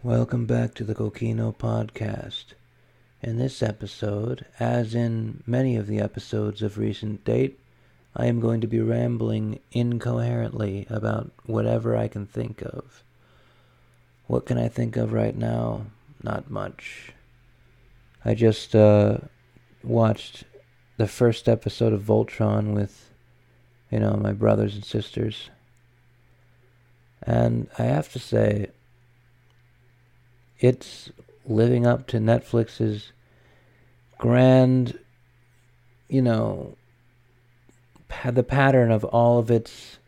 Welcome back to the Kokino Podcast. In this episode, as in many of the episodes of recent date, I am going to be rambling incoherently about whatever I can think of. What can I think of right now? Not much. I just watched the first episode of Voltron with, my brothers and sisters. And I have to say, it's living up to Netflix's grand, the pattern of all of its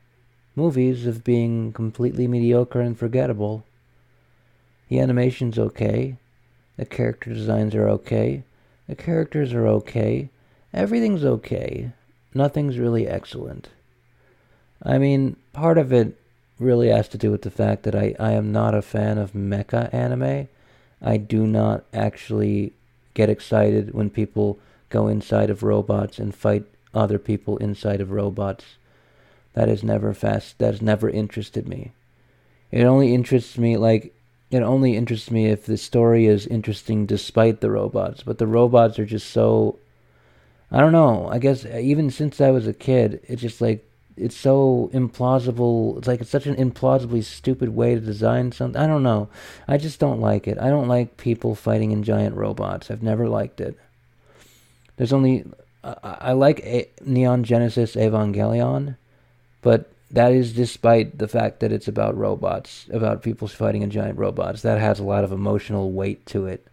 movies of being completely mediocre and forgettable. The animation's okay. The character designs are okay. The characters are okay. Everything's okay. Nothing's really excellent. I mean, part of it really has to do with the fact that I am not a fan of mecha anime. I do not actually get excited when people go inside of robots and fight other people inside of robots. That has never interested me. It only interests me if the story is interesting despite the robots. But the robots are just so, I don't know, I guess even since I was a kid, it's just like, it's so implausible. It's such an implausibly stupid way to design something. I don't know. I just don't like it. I don't like people fighting in giant robots. I've never liked it. I like Neon Genesis Evangelion, but that is despite the fact that it's about robots, about people fighting in giant robots. That has a lot of emotional weight to it.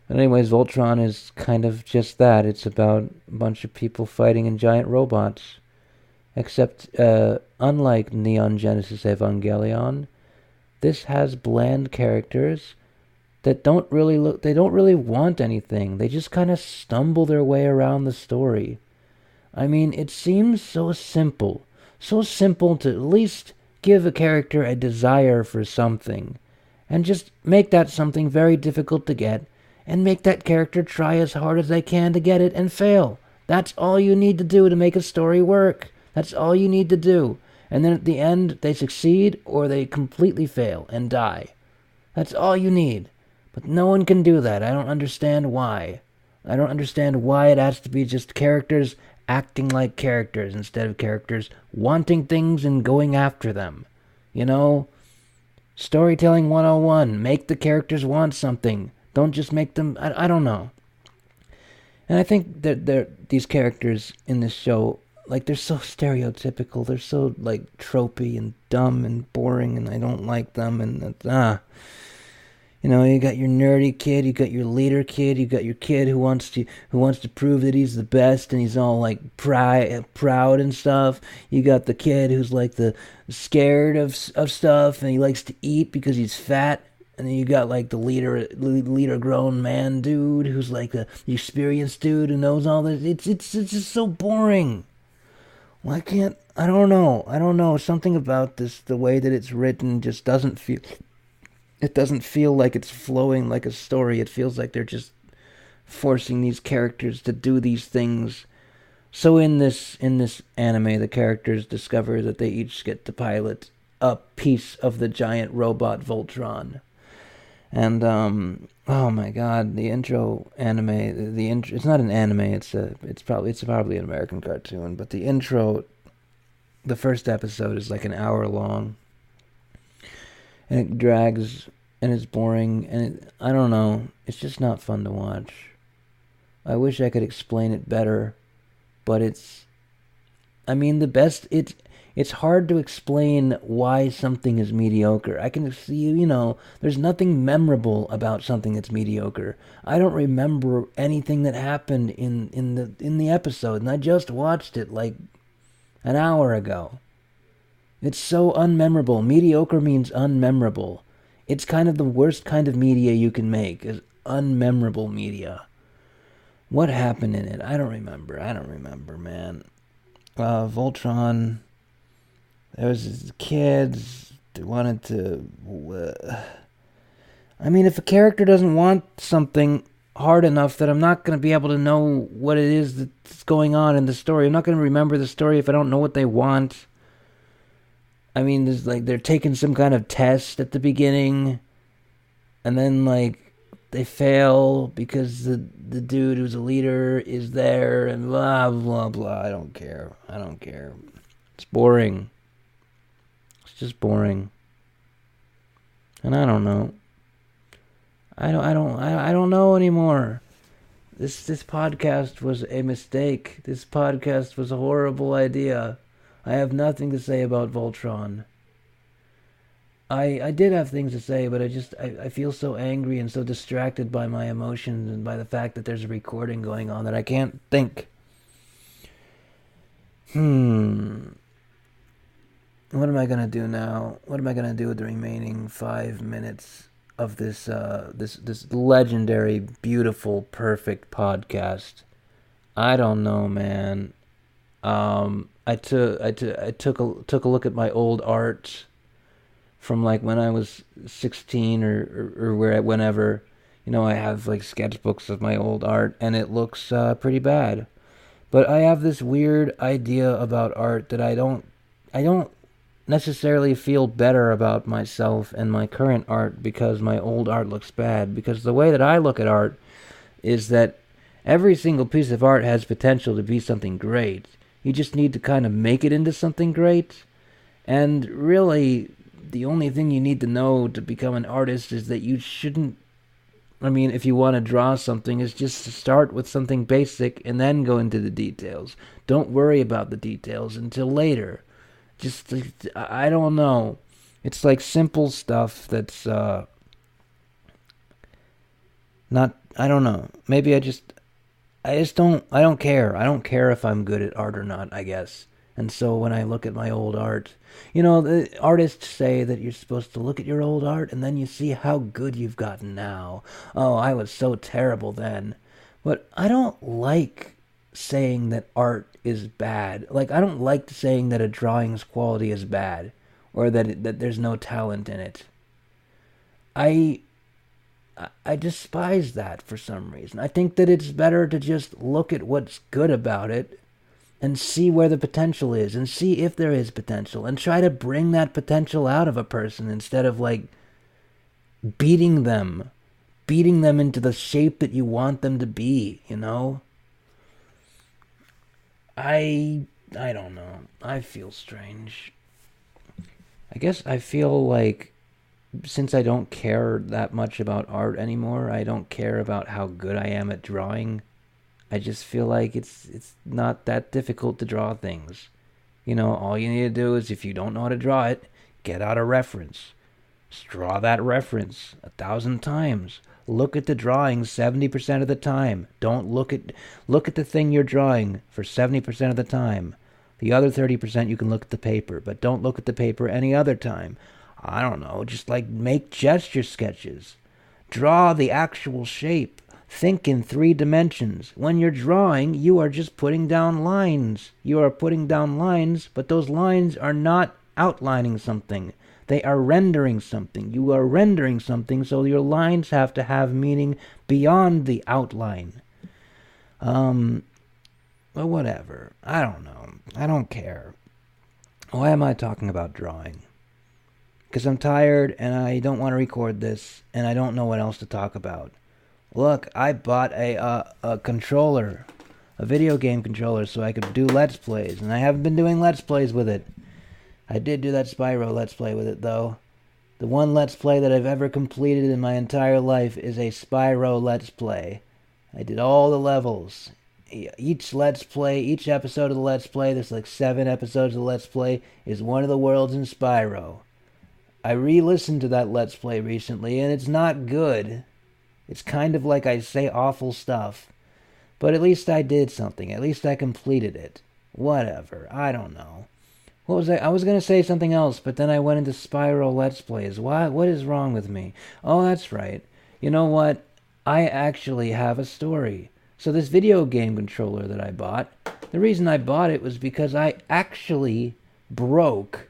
But anyways, Voltron is kind of just that. It's about a bunch of people fighting in giant robots. Except, unlike Neon Genesis Evangelion, this has bland characters that don't really want anything. They just kind of stumble their way around the story. I mean, it seems so simple to at least give a character a desire for something, and just make that something very difficult to get, and make that character try as hard as they can to get it and fail. That's all you need to do to make a story work. That's all you need to do. And then at the end, they succeed or they completely fail and die. That's all you need. But no one can do that. I don't understand why. I don't understand why it has to be just characters acting like characters instead of characters wanting things and going after them. Storytelling 101. Make the characters want something. Don't just make them... I don't know. And I think that these characters in this show... they're so stereotypical. They're so, tropey and dumb and boring, and I don't like them, and you got your nerdy kid, you got your leader kid, you got your kid who wants to prove that he's the best, and he's all, proud and stuff. You got the kid who's, the scared of stuff, and he likes to eat because he's fat. And then you got, the leader grown man dude who's, the experienced dude who knows all this. It's just so boring. Why can't... I don't know. Something about this, the way that it's written, just doesn't feel... It doesn't feel like it's flowing like a story. It feels like they're just forcing these characters to do these things. So in this anime, the characters discover that they each get to pilot a piece of the giant robot Voltron. And, oh my god, the intro anime, it's not an anime, it's probably an American cartoon, but the intro, the first episode is an hour long, and it drags, and it's boring, and I don't know, it's just not fun to watch. I wish I could explain it better, but it's hard to explain why something is mediocre. I can see, there's nothing memorable about something that's mediocre. I don't remember anything that happened in the episode, and I just watched it an hour ago. It's so unmemorable. Mediocre means unmemorable. It's kind of the worst kind of media you can make, is unmemorable media. What happened in it? I don't remember, man. Voltron... There was these kids that wanted to... if a character doesn't want something hard enough that I'm not going to be able to know what it is that's going on in the story. I'm not going to remember the story if I don't know what they want. There's they're taking some kind of test at the beginning. and then like they fail because the dude who's a leader is there, and blah blah blah. I don't care. It's boring. It's just boring. And I don't know. I don't know anymore. This podcast was a mistake. This podcast was a horrible idea. I have nothing to say about Voltron. I did have things to say, but I feel so angry and so distracted by my emotions and by the fact that there's a recording going on that I can't think. What am I gonna do now? What am I gonna do with the remaining 5 minutes of this this legendary, beautiful, perfect podcast? I don't know, man. I took a look at my old art from like when I was 16 or whenever. You know, I have like sketchbooks of my old art, and it looks pretty bad. But I have this weird idea about art that I don't necessarily feel better about myself and my current art because my old art looks bad. Because the way that I look at art is that every single piece of art has potential to be something great. You just need to kind of make it into something great. And really, the only thing you need to know to become an artist is that you shouldn't, I mean, if you want to draw something, is just to start with something basic and then go into the details. Don't worry about the details until later. Just, I don't know. It's like simple stuff that's, not, I don't know. Maybe I don't care. I don't care if I'm good at art or not, I guess. And so when I look at my old art, you know, the artists say that you're supposed to look at your old art and then you see how good you've gotten now. Oh, I was so terrible then. But I don't like saying that art is bad. Like, I don't like saying that a drawing's quality is bad or that there's no talent in it. I despise that for some reason. I think that it's better to just look at what's good about it and see where the potential is and see if there is potential and try to bring that potential out of a person instead of like beating them into the shape that you want them to be, you know? I don't know. I feel strange. I guess I feel like since I don't care that much about art anymore, I don't care about how good I am at drawing. I just feel like it's not that difficult to draw things. You know, all you need to do is, if you don't know how to draw it, get out a reference. Just draw that reference 1,000 times. Look at the drawing 70% of the time. Don't look at the thing you're drawing for 70% of the time. The other 30% you can look at the paper, but don't look at the paper any other time. I don't know, just like make gesture sketches. Draw the actual shape. Think in 3 dimensions. When you're drawing, you are just putting down lines. You are putting down lines, but those lines are not outlining something. They are rendering something. You are rendering something, so your lines have to have meaning beyond the outline. Well, whatever. I don't know. I don't care. Why am I talking about drawing? Because I'm tired, and I don't want to record this, and I don't know what else to talk about. Look, I bought a controller, a video game controller, so I could do Let's Plays, and I haven't been doing Let's Plays with it. I did do that Spyro Let's Play with it, though. The one Let's Play that I've ever completed in my entire life is a Spyro Let's Play. I did all the levels. Each Let's Play, each episode of the Let's Play, there's like 7 episodes of the Let's Play, is one of the worlds in Spyro. I re-listened to that Let's Play recently, and it's not good. It's kind of like I say awful stuff. But at least I did something. At least I completed it. Whatever. I don't know. What was I was going to say something else, but then I went into Spyro Let's Plays. What is wrong with me? Oh, that's right. You know what? I actually have a story. So this video game controller that I bought, the reason I bought it was because I actually broke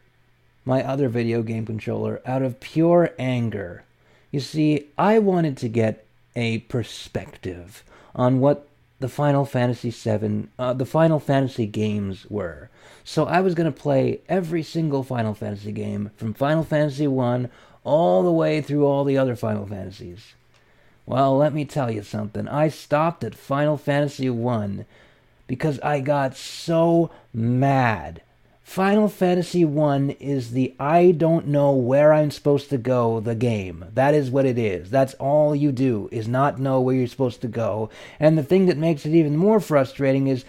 my other video game controller out of pure anger. You see, I wanted to get a perspective on what the Final Fantasy the Final Fantasy games were. So I was going to play every single Final Fantasy game from Final Fantasy 1 all the way through all the other Final Fantasies. Well, let me tell you something. I stopped at Final Fantasy 1 because I got so mad. Final Fantasy 1 is the I don't know where I'm supposed to go the game. That is what it is. That's all you do, is not know where you're supposed to go. And the thing that makes it even more frustrating is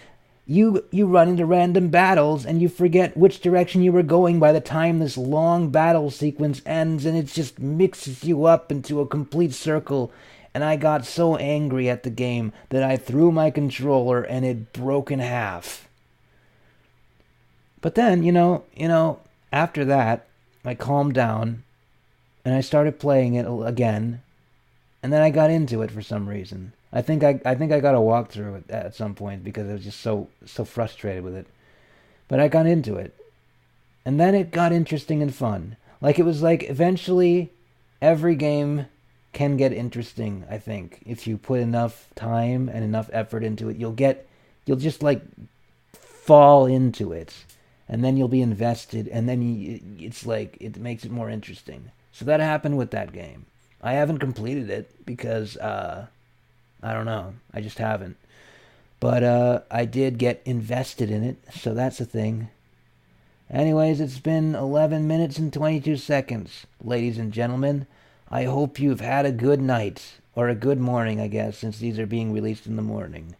you run into random battles and you forget which direction you were going by the time this long battle sequence ends, and it just mixes you up into a complete circle. And I got so angry at the game that I threw my controller and it broke in half. But then, after that, I calmed down and I started playing it again, and then I got into it for some reason. I think I got a walkthrough at some point because I was just so frustrated with it. But I got into it, and then it got interesting and fun. Like, it was like eventually every game can get interesting, I think. If you put enough time and enough effort into it, you'll just like fall into it, and then you'll be invested, and then it's like it makes it more interesting. So that happened with that game. I haven't completed it because I don't know, I just haven't. But I did get invested in it, so that's a thing. Anyways, it's been 11 minutes and 22 seconds, ladies and gentlemen. I hope you've had a good night, or a good morning, I guess, since these are being released in the morning.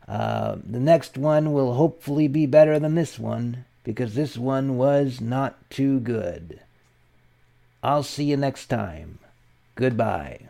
The next one will hopefully be better than this one, because this one was not too good. I'll see you next time. Goodbye.